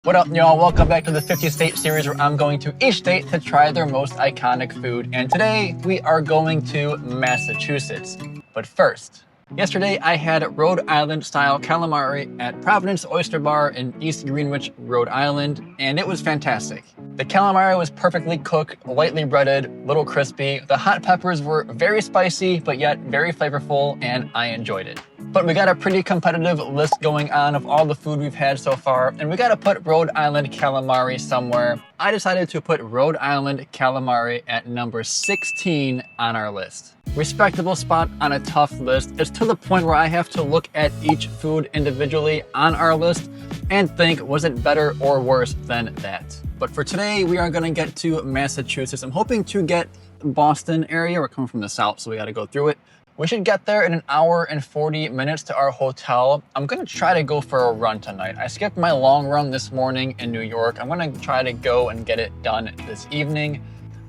What up, y'all? Welcome back to the 50 state series where I'm going to each state to try their most iconic food. And today we are going to Massachusetts. But first, yesterday I had Rhode Island style calamari at Providence Oyster Bar in East Greenwich, Rhode Island, and it was fantastic. The calamari was perfectly cooked, lightly breaded, a little crispy. The hot peppers were very spicy, but yet very flavorful, and I enjoyed it. But we got a pretty competitive list going on of all the food we've had so far, and we gotta put Rhode Island calamari somewhere. I decided to put Rhode Island calamari at number 16 on our list. Respectable spot on a tough list. It's to the point where I have to look at each food individually on our list and think, was it better or worse than that? But for today, we are gonna get to Massachusetts. I'm hoping to get the Boston area. We're coming from the south, so we gotta go through it. We should get there in an hour and 40 minutes to our hotel. I'm gonna try to go for a run tonight. I skipped my long run this morning in New York. I'm gonna try to go and get it done this evening.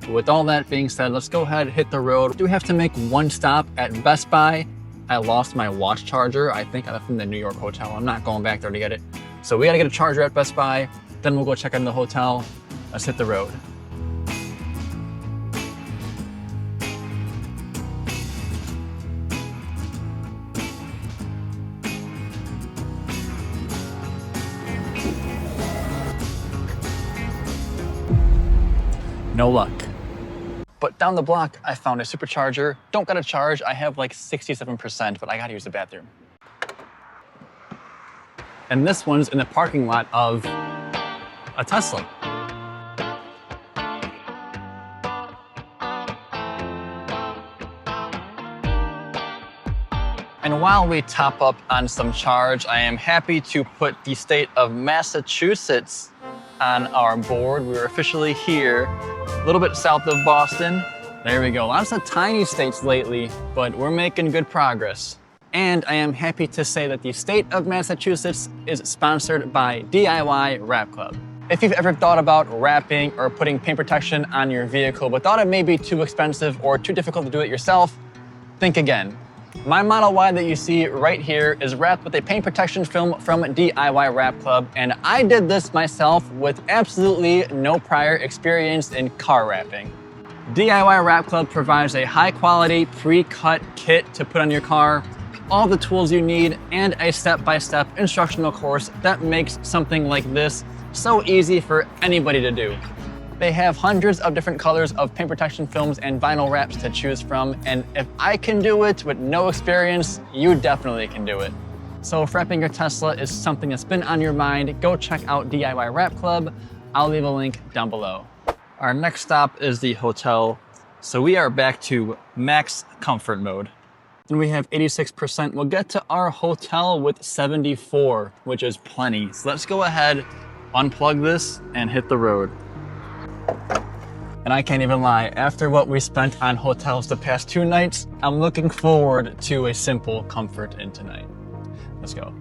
With all that being said, let's go ahead and hit the road. Do have to make one stop at Best Buy. I lost my watch charger. I think I left in the New York hotel. I'm not going back there to get it. So we gotta get a charger at Best Buy. Then we'll go check in the hotel. Let's hit the road. No luck. But down the block, I found a supercharger. Don't gotta charge, I have like 67%, but I gotta use the bathroom. And this one's in the parking lot of a Tesla. And while we top up on some charge, I am happy to put the state of Massachusetts on our board. We're officially here, a little bit south of Boston. There we go. Lots of tiny states lately, but we're making good progress. And I am happy to say that the state of Massachusetts is sponsored by DIY Wrap Club. If you've ever thought about wrapping or putting paint protection on your vehicle, but thought it may be too expensive or too difficult to do it yourself, think again. My Model Y that you see right here is wrapped with a paint protection film from DIY Wrap Club, and I did this myself with absolutely no prior experience in car wrapping. DIY Wrap Club provides a high-quality, pre-cut kit to put on your car, all the tools you need, and a step-by-step instructional course that makes something like this so easy for anybody to do. They have hundreds of different colors of paint protection films and vinyl wraps to choose from, and if I can do it with no experience, you definitely can do it. So if wrapping your Tesla is something that's been on your mind, go check out DIY Wrap Club. I'll leave a link down below. Our next stop is the hotel, so we are back to max comfort mode. And we have 86%. We'll get to our hotel with 74, which is plenty. So let's go ahead, unplug this, and hit the road. And I can't even lie, after what we spent on hotels the past 2 nights, I'm looking forward to a simple comfort in tonight. Let's go.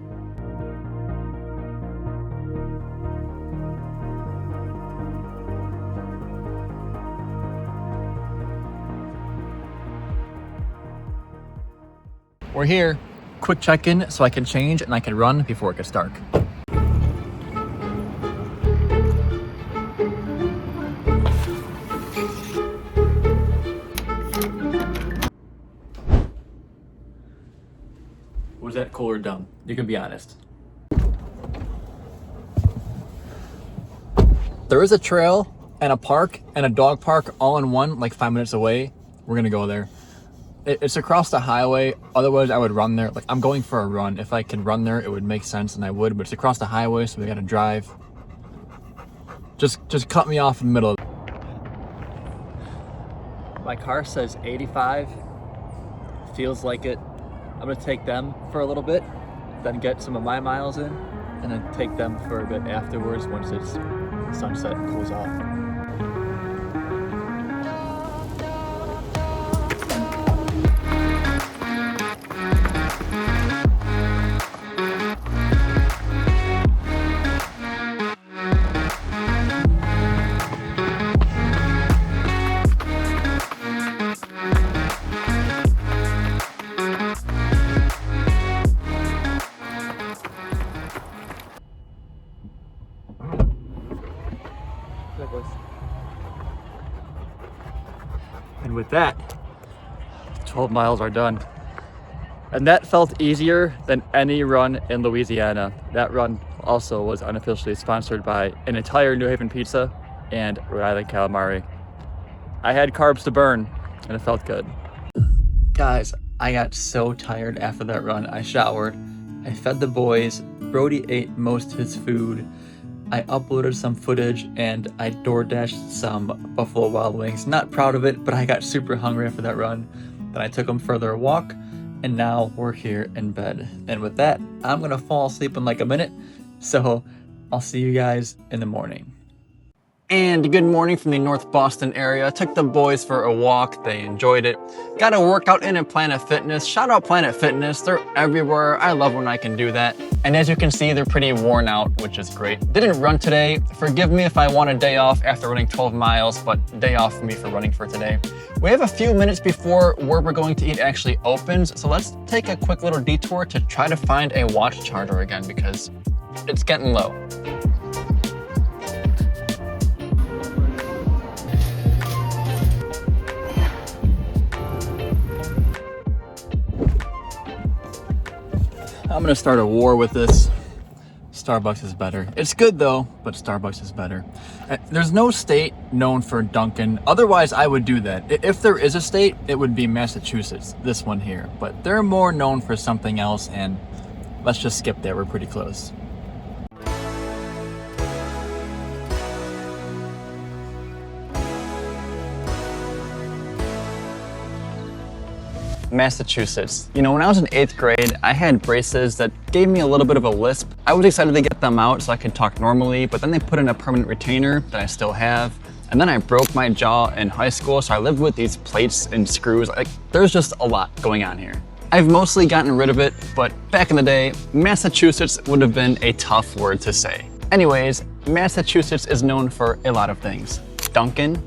We're here. Quick check-in so I can change and I can run before it gets dark. Was that cool or dumb? You can be honest. There is a trail and a park and a dog park all in one, like 5 minutes away. We're gonna go there. It's across the highway, otherwise I would run there. Like, I'm going for a run. If I could run there, it would make sense and I would, but it's across the highway, so we gotta drive. Just cut me off in the middle. My car says 85. Feels like it. I'm gonna take them for a little bit, then get some of my miles in, and then take them for a bit afterwards once it's sunset and cools off. And with that, 12 miles are done. And that felt easier than any run in Louisiana. That run also was unofficially sponsored by an entire New Haven pizza and Rhode Island calamari. I had carbs to burn and it felt good. Guys, I got so tired after that run. I showered, I fed the boys, Brody ate most of his food, I uploaded some footage, and I DoorDashed some Buffalo Wild Wings. Not proud of it, but I got super hungry after that run. Then I took them for their walk, and now we're here in bed. And with that, I'm gonna fall asleep in like a minute, so I'll see you guys in the morning. And good morning from the North Boston area. Took the boys for a walk, they enjoyed it. Got a workout in at Planet Fitness. Shout out Planet Fitness, they're everywhere. I love when I can do that. And as you can see, they're pretty worn out, which is great. Didn't run today. Forgive me if I want a day off after running 12 miles, but day off for me for running for today. We have a few minutes before where we're going to eat actually opens, so let's take a quick little detour to try to find a watch charger again because it's getting low. I'm gonna start a war with this. Starbucks is better. It's good though, but Starbucks is better. There's no state known for Dunkin'. Otherwise, I would do that. If there is a state, it would be Massachusetts, this one here. But they're more known for something else, and let's just skip there. We're pretty close. Massachusetts. You know, when I was in 8th grade, I had braces that gave me a little bit of a lisp. I was excited to get them out so I could talk normally, but then they put in a permanent retainer that I still have. And then I broke my jaw in high school, so I lived with these plates and screws. Like, there's just a lot going on here. I've mostly gotten rid of it, but back in the day, Massachusetts would have been a tough word to say. Anyways, Massachusetts is known for a lot of things. Dunkin',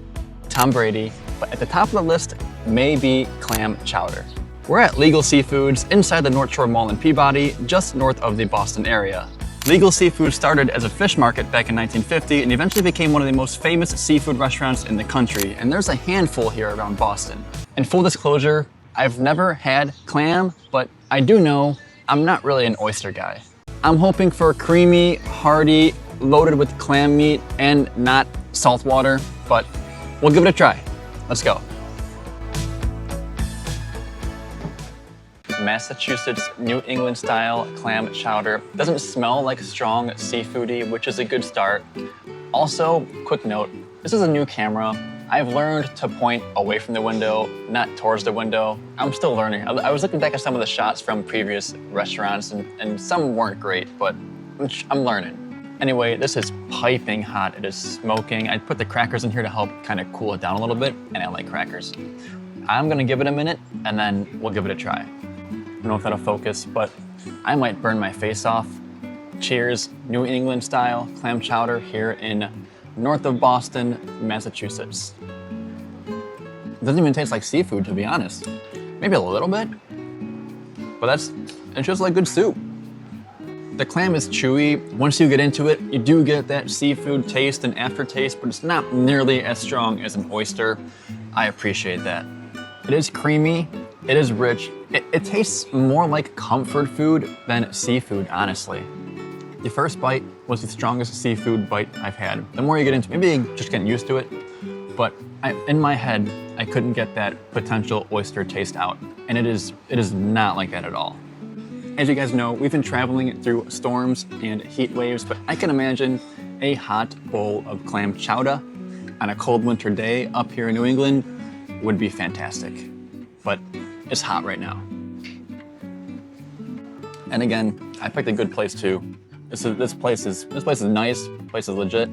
Tom Brady, but at the top of the list may be clam chowder. We're at Legal Seafoods inside the North Shore Mall in Peabody, just north of the Boston area. Legal Seafood started as a fish market back in 1950 and eventually became one of the most famous seafood restaurants in the country, and there's a handful here around Boston. And full disclosure, I've never had clam, but I do know I'm not really an oyster guy. I'm hoping for creamy, hearty, loaded with clam meat and not salt water, but we'll give it a try. Let's go. Massachusetts New England style clam chowder. Doesn't smell like strong seafoody, which is a good start. Also, quick note, this is a new camera. I've learned to point away from the window, not towards the window. I'm still learning. I was looking back at some of the shots from previous restaurants and some weren't great, but I'm learning. Anyway, this is piping hot. It is smoking. I put the crackers in here to help kind of cool it down a little bit, and I like crackers. I'm gonna give it a minute, and then we'll give it a try. I don't know if that'll focus, but I might burn my face off. Cheers, New England style clam chowder here in north of Boston, Massachusetts. It doesn't even taste like seafood, to be honest. Maybe a little bit, but it's just like good soup. The clam is chewy. Once you get into it, you do get that seafood taste and aftertaste, but it's not nearly as strong as an oyster. I appreciate that. It is creamy, it is rich. It tastes more like comfort food than seafood, honestly. The first bite was the strongest seafood bite I've had. The more you get into it, maybe just getting used to it, but in my head, I couldn't get that potential oyster taste out. And it is not like that at all. As you guys know, we've been traveling through storms and heat waves, but I can imagine a hot bowl of clam chowder on a cold winter day up here in New England would be fantastic. But it's hot right now. And again, I picked a good place too. This place is nice, this place is legit.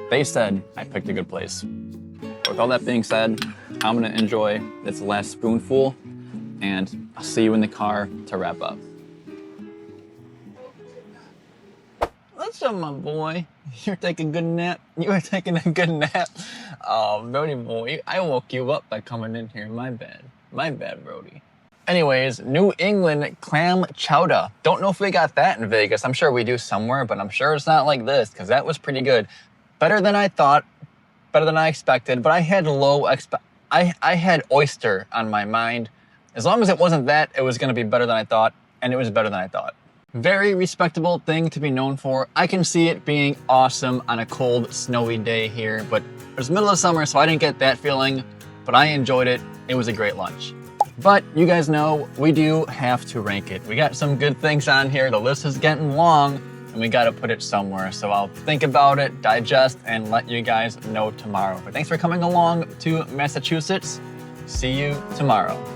They said I picked a good place. But with all that being said, I'm gonna enjoy this last spoonful and I'll see you in the car to wrap up. What's up, my boy? You're taking a good nap? You are taking a good nap? Oh, Brody boy, I woke you up by coming in here. My bad. My bad, Brody. Anyways, New England clam chowder. Don't know if we got that in Vegas. I'm sure we do somewhere, but I'm sure it's not like this, because that was pretty good. Better than I thought, better than I expected, but I had I had oyster on my mind. As long as it wasn't that, it was gonna be better than I thought, and it was better than I thought. Very respectable thing to be known for. I can see it being awesome on a cold, snowy day here, but it was middle of summer, so I didn't get that feeling, but I enjoyed it. It was a great lunch. But you guys know, we do have to rank it. We got some good things on here. The list is getting long, and we gotta put it somewhere. So I'll think about it, digest, and let you guys know tomorrow. But thanks for coming along to Massachusetts. See you tomorrow.